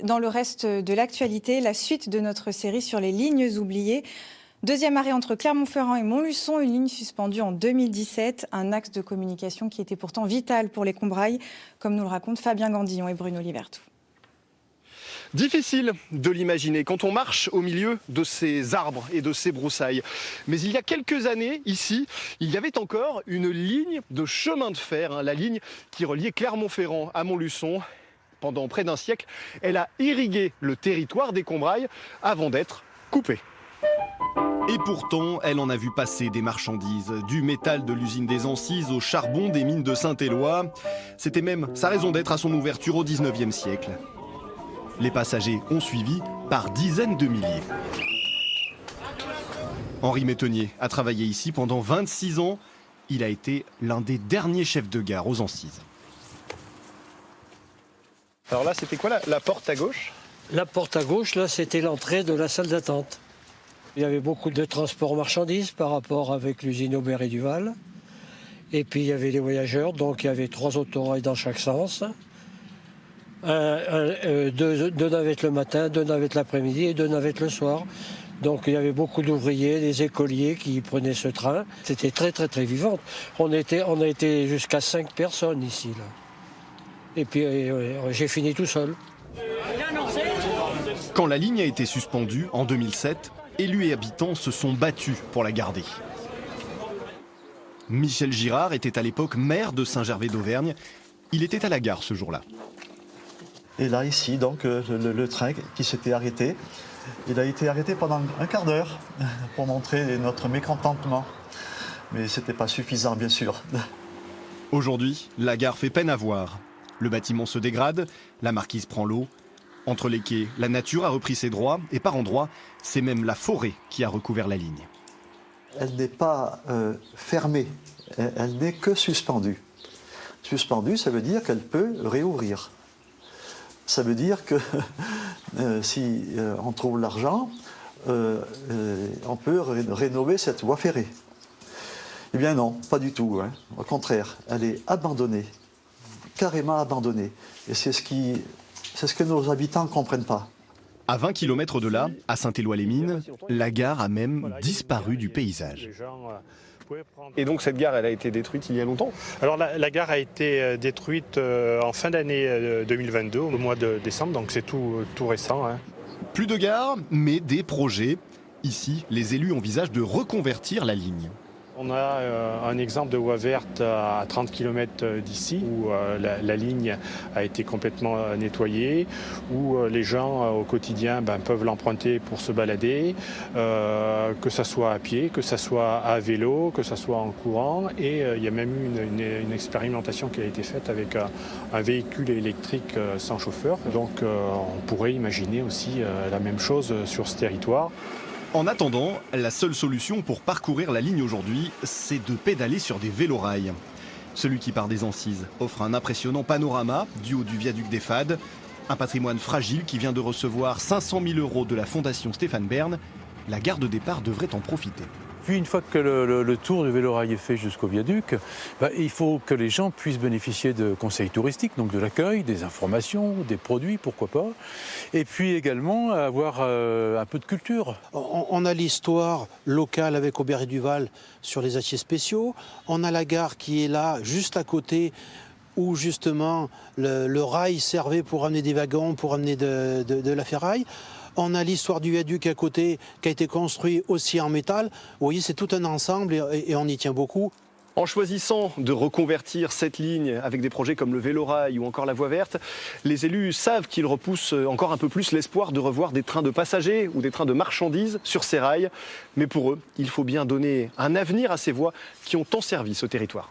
dans le reste de l'actualité, la suite de notre série sur les lignes oubliées. Deuxième arrêt entre Clermont-Ferrand et Montluçon, une ligne suspendue en 2017, un axe de communication qui était pourtant vital pour les Combrailles, comme nous le racontent Fabien Gandillon et Bruno Libertou. Difficile de l'imaginer quand on marche au milieu de ces arbres et de ces broussailles. Mais il y a quelques années, ici, il y avait encore une ligne de chemin de fer, la ligne qui reliait Clermont-Ferrand à Montluçon. Pendant près d'un siècle, elle a irrigué le territoire des Combrailles avant d'être coupée. Et pourtant, elle en a vu passer des marchandises, du métal de l'usine des Ancises au charbon des mines de Saint-Éloi. C'était même sa raison d'être à son ouverture au 19e siècle. Les passagers ont suivi par dizaines de milliers. Henri Métonnier a travaillé ici pendant 26 ans. Il a été l'un des derniers chefs de gare aux Ancises. Alors là, c'était quoi la porte à gauche? La porte à gauche, là, c'était l'entrée de la salle d'attente. Il y avait beaucoup de transport marchandises par rapport avec l'usine Aubert et Duval. Et puis il y avait les voyageurs, donc il y avait 3 autorails dans chaque sens. 2 navettes le matin, 2 navettes l'après-midi et 2 navettes le soir. Donc il y avait beaucoup d'ouvriers, des écoliers qui prenaient ce train. C'était très très très vivant. On a été jusqu'à 5 personnes ici, là. Et puis j'ai fini tout seul. Quand la ligne a été suspendue en 2007, élus et habitants se sont battus pour la garder. Michel Girard était à l'époque maire de Saint-Gervais d'Auvergne. Il était à la gare ce jour-là. Et là, ici, donc, le train qui s'était arrêté, il a été arrêté pendant un quart d'heure pour montrer notre mécontentement. Mais ce n'était pas suffisant, bien sûr. Aujourd'hui, la gare fait peine à voir. Le bâtiment se dégrade, la marquise prend l'eau. Entre les quais, la nature a repris ses droits et par endroits, c'est même la forêt qui a recouvert la ligne. Elle n'est pas fermée, elle n'est que suspendue. Suspendue, ça veut dire qu'elle peut réouvrir. Ça veut dire que si on trouve l'argent, on peut rénover cette voie ferrée. Eh bien non, pas du tout. Hein. Au contraire, elle est abandonnée, carrément abandonnée. Et c'est ce que nos habitants ne comprennent pas. À 20 km de là, à Saint-Éloi-les-Mines, la gare a même disparu du paysage. Et donc cette gare, elle a été détruite il y a longtemps? Alors la gare a été détruite en fin d'année 2022, au mois de décembre, donc c'est tout récent. Hein. Plus de gare, mais des projets. Ici, les élus envisagent de reconvertir la ligne. On a un exemple de voie verte à 30 km d'ici, où la ligne a été complètement nettoyée, où les gens au quotidien peuvent l'emprunter pour se balader, que ce soit à pied, que ce soit à vélo, que ce soit en courant. Et il y a même eu une expérimentation qui a été faite avec un véhicule électrique sans chauffeur. Donc on pourrait imaginer aussi la même chose sur ce territoire. En attendant, la seule solution pour parcourir la ligne aujourd'hui, c'est de pédaler sur des vélorails. Celui qui part des Ancises offre un impressionnant panorama du haut du viaduc des Fades, un patrimoine fragile qui vient de recevoir 500 000 € de la Fondation Stéphane Bern. La gare de départ devrait en profiter. Puis une fois que le tour du vélorail est fait jusqu'au viaduc, il faut que les gens puissent bénéficier de conseils touristiques, donc de l'accueil, des informations, des produits, pourquoi pas. Et puis également avoir un peu de culture. On a l'histoire locale avec Aubert et Duval sur les aciers spéciaux. On a la gare qui est là, juste à côté, où justement le rail servait pour amener des wagons, pour amener de la ferraille. On a l'histoire du viaduc à côté qui a été construit aussi en métal. Vous voyez, c'est tout un ensemble et on y tient beaucoup. En choisissant de reconvertir cette ligne avec des projets comme le vélorail ou encore la voie verte, les élus savent qu'ils repoussent encore un peu plus l'espoir de revoir des trains de passagers ou des trains de marchandises sur ces rails. Mais pour eux, il faut bien donner un avenir à ces voies qui ont tant servi ce territoire.